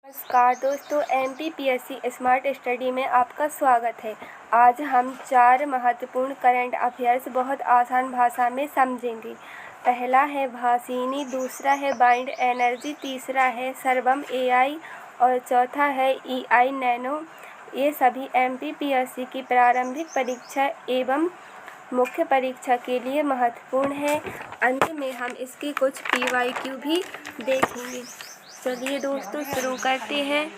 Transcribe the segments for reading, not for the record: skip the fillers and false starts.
नमस्कार दोस्तों, MPPSC smart study में आपका स्वागत है। आज हम 4 महत्वपूर्ण करंट अफेयर्स बहुत आसान भाषा में समझेंगे। पहला है भासीनी, दूसरा है बाइंड एनर्जी, तीसरा है सर्वम AI और चौथा है EI नैनो। ये सभी MPPSC की प्रारंभिक परीक्षा एवं मुख्य परीक्षा के लिए महत्वपूर्ण है। अंत में हम इसकी कुछ PYQ भी देखेंगे। चलिए दोस्तों शुरू करते हैं।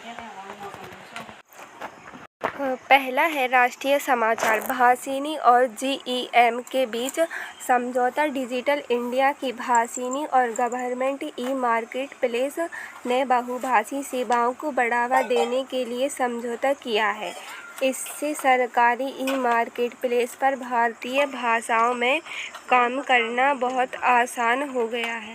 पहला है राष्ट्रीय समाचार। भासीनी और GEM के बीच समझौता। डिजिटल इंडिया की भासीनी और गवर्नमेंट ई-मार्केट प्लेस ने बहुभाषी सेवाओं को बढ़ावा देने के लिए समझौता किया है। इससे सरकारी ई-मार्केट प्लेस पर भारतीय भाषाओं में काम करना बहुत आसान हो गया है।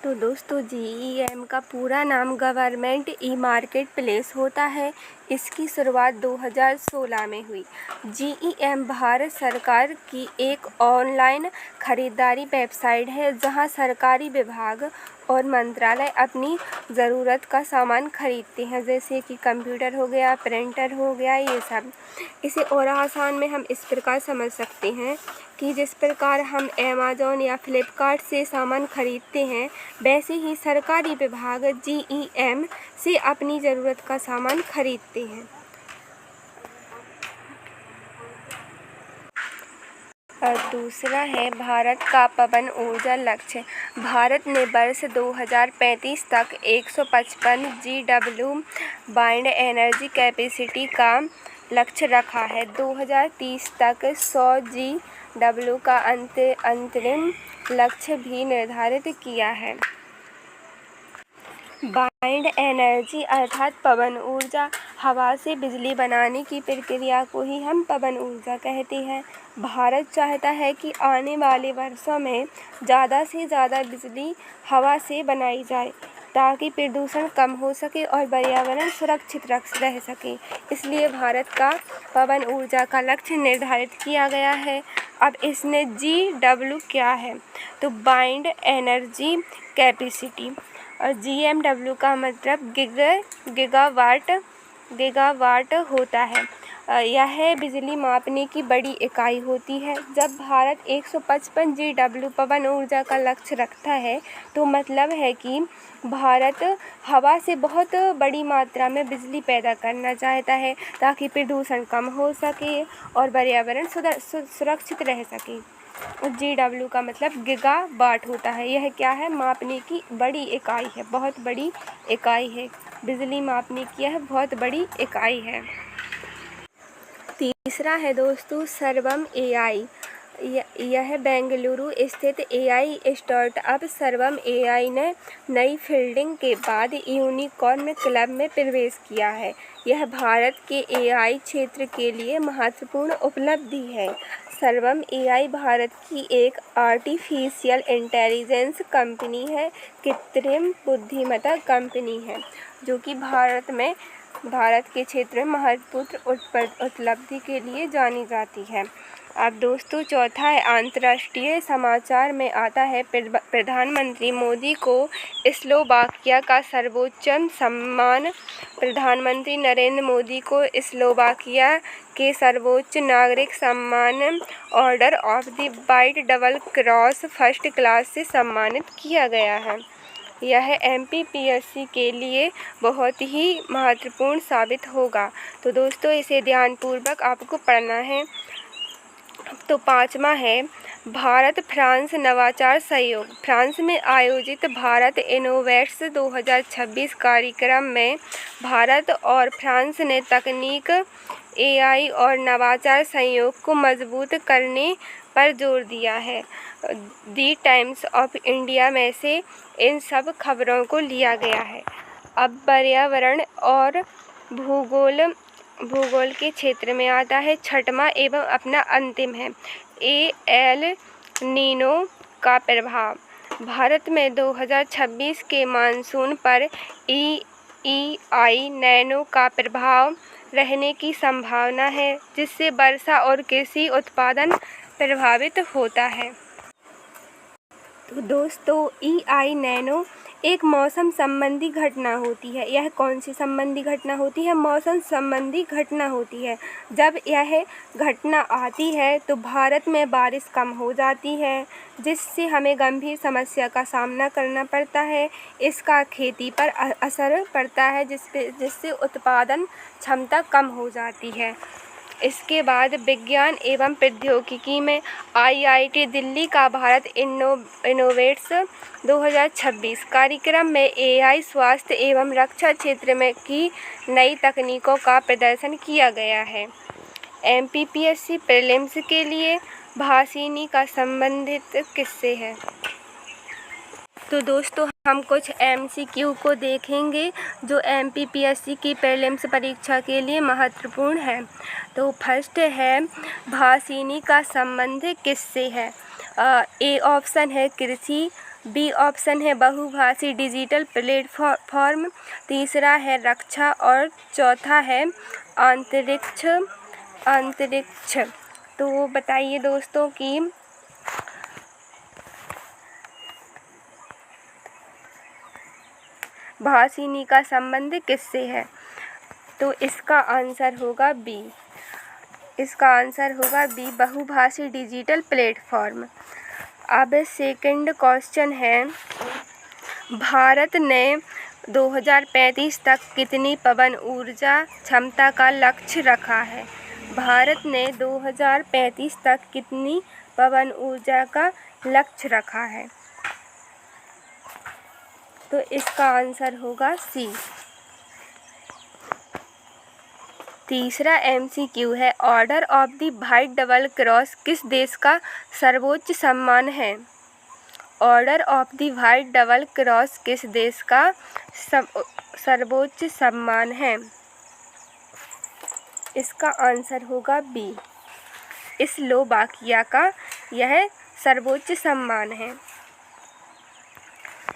तो दोस्तों, GEM का पूरा नाम गवर्नमेंट ई-मार्केट प्लेस होता है। इसकी शुरुआत 2016 में हुई। GEM भारत सरकार की एक ऑनलाइन खरीदारी वेबसाइट है जहां सरकारी विभाग और मंत्रालय अपनी ज़रूरत का सामान खरीदते हैं, जैसे कि कंप्यूटर हो गया, प्रिंटर हो गया, ये सब। इसे और आसान में हम इस प्रकार समझ सकते हैं कि जिस प्रकार हम अमेज़न या फ्लिपकार्ट से सामान खरीदते हैं, वैसे ही सरकारी विभाग GEM से अपनी ज़रूरत का सामान खरीदते हैं। और दूसरा है भारत का पवन ऊर्जा लक्ष्य। भारत ने वर्ष 2035 तक 155 GW बाइंड एनर्जी कैपेसिटी का लक्ष्य रखा है। 2030 तक 100 GW का अंतरिम लक्ष्य भी निर्धारित किया है। बाइंड एनर्जी अर्थात पवन ऊर्जा, हवा से बिजली बनाने की प्रक्रिया को ही हम पवन ऊर्जा कहते हैं। भारत चाहता है कि आने वाले वर्षों में ज़्यादा से ज़्यादा बिजली हवा से बनाई जाए ताकि प्रदूषण कम हो सके और पर्यावरण सुरक्षित रह सके। इसलिए भारत का पवन ऊर्जा का लक्ष्य निर्धारित किया गया है। अब इसमें GW क्या है, तो बाइंड एनर्जी कैपेसिटी, और GMW का मतलब गीगावाट होता है। यह बिजली मापने की बड़ी इकाई होती है। जब भारत 155 GW पवन ऊर्जा का लक्ष्य रखता है तो मतलब है कि भारत हवा से बहुत बड़ी मात्रा में बिजली पैदा करना चाहता है ताकि प्रदूषण कम हो सके और पर्यावरण सुरक्षित रह सके। GW का मतलब गीगावाट होता है। यह क्या है, मापने की बड़ी इकाई है, बहुत बड़ी इकाई है। बिजली मापने की यह बहुत बड़ी इकाई है। तीसरा है दोस्तों सर्वम AI। यह बेंगलुरु स्थित AI स्टार्टअप सर्वम AI ने नई फंडिंग के बाद यूनिकॉर्न क्लब में प्रवेश किया है। यह भारत के AI क्षेत्र के लिए महत्वपूर्ण उपलब्धि है। सर्वम AI भारत की एक आर्टिफिशियल इंटेलिजेंस कंपनी है, कृत्रिम बुद्धिमत्ता कंपनी है, जो कि भारत के क्षेत्र में महत्वपूर्ण उपलब्धि के लिए जानी जाती है। अब दोस्तों चौथा है अंतर्राष्ट्रीय समाचार में आता है प्रधानमंत्री मोदी को स्लोवाकिया का सर्वोच्च सम्मान। प्रधानमंत्री नरेंद्र मोदी को स्लोवाकिया के सर्वोच्च नागरिक सम्मान order of the white double cross first class से सम्मानित किया गया है। यह MPPSC के लिए बहुत ही महत्वपूर्ण साबित होगा। तो दोस्तों इसे ध्यानपूर्वक आपको पढ़ना है। तो पाँचवा है भारत फ्रांस नवाचार सहयोग। फ्रांस में आयोजित भारत इनोवेट्स 2026 कार्यक्रम में भारत और फ्रांस ने तकनीक, AI और नवाचार सहयोग को मजबूत करने पर जोर दिया है। दी टाइम्स ऑफ इंडिया में से इन सब खबरों को लिया गया है। अब पर्यावरण और भूगोल के क्षेत्र में आता है छठवां एवं अपना अंतिम है एल नीनो का प्रभाव। भारत में 2026 के मानसून पर EI नैनो का प्रभाव रहने की संभावना है, जिससे वर्षा और कृषि उत्पादन प्रभावित होता है। तो दोस्तों EI नैनो एक मौसम संबंधी घटना होती है। यह कौन सी संबंधी घटना होती है? मौसम संबंधी घटना होती है। जब यह घटना आती है तो भारत में बारिश कम हो जाती है, जिससे हमें गंभीर समस्या का सामना करना पड़ता है। इसका खेती पर असर पड़ता है, जिससे उत्पादन क्षमता कम हो जाती है। इसके बाद विज्ञान एवं प्रौद्योगिकी में IIT दिल्ली का भारत इनोवेट्स 2026 कार्यक्रम में AI स्वास्थ्य एवं रक्षा क्षेत्र में की नई तकनीकों का प्रदर्शन किया गया है। MPPSC प्रीलिम्स के लिए भाषिणी का संबंधित किससे है? तो दोस्तों हम कुछ MCQ को देखेंगे जो MPPSC की प्रीलिम्स परीक्षा के लिए महत्वपूर्ण है। तो फर्स्ट है, भाषिणी का संबंध किससे है? A ऑप्शन है कृषि, B ऑप्शन है बहुभाषी डिजिटल प्लेटफॉर्म, तीसरा है रक्षा और चौथा है अंतरिक्ष। तो बताइए दोस्तों कि भाषिणी का संबंध किससे है? तो इसका आंसर होगा B। इसका आंसर होगा B, बहुभाषी डिजिटल प्लेटफॉर्म। अब सेकंड क्वेश्चन है, भारत ने 2035 तक कितनी पवन ऊर्जा क्षमता का लक्ष्य रखा है? भारत ने 2035 तक कितनी पवन ऊर्जा का लक्ष्य रखा है? तो इसका आंसर होगा C। तीसरा MCQ है, order of the white double cross किस देश का सर्वोच्च सम्मान है? Order of the white double cross किस देश का सर्वोच्च सम्मान है? इसका आंसर होगा B, स्लोवाकिया का यह सर्वोच्च सम्मान है।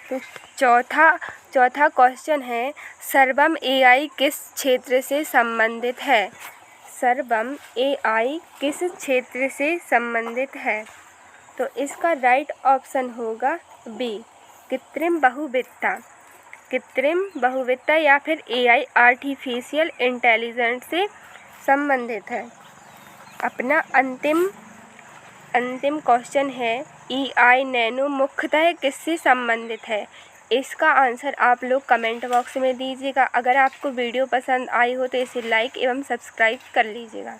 तो चौथा क्वेश्चन है, सर्वम AI किस क्षेत्र से संबंधित है? सर्वम AI किस क्षेत्र से संबंधित है? तो इसका राइट ऑप्शन होगा B, कृत्रिम बहुविधता या फिर AI आर्टिफिशियल इंटेलिजेंस से संबंधित है। अपना अंतिम क्वेश्चन है, EI नैनो मुख्यतः किससे संबंधित है? इसका आंसर आप लोग कमेंट बॉक्स में दीजिएगा। अगर आपको वीडियो पसंद आई हो तो इसे लाइक एवं सब्सक्राइब कर लीजिएगा।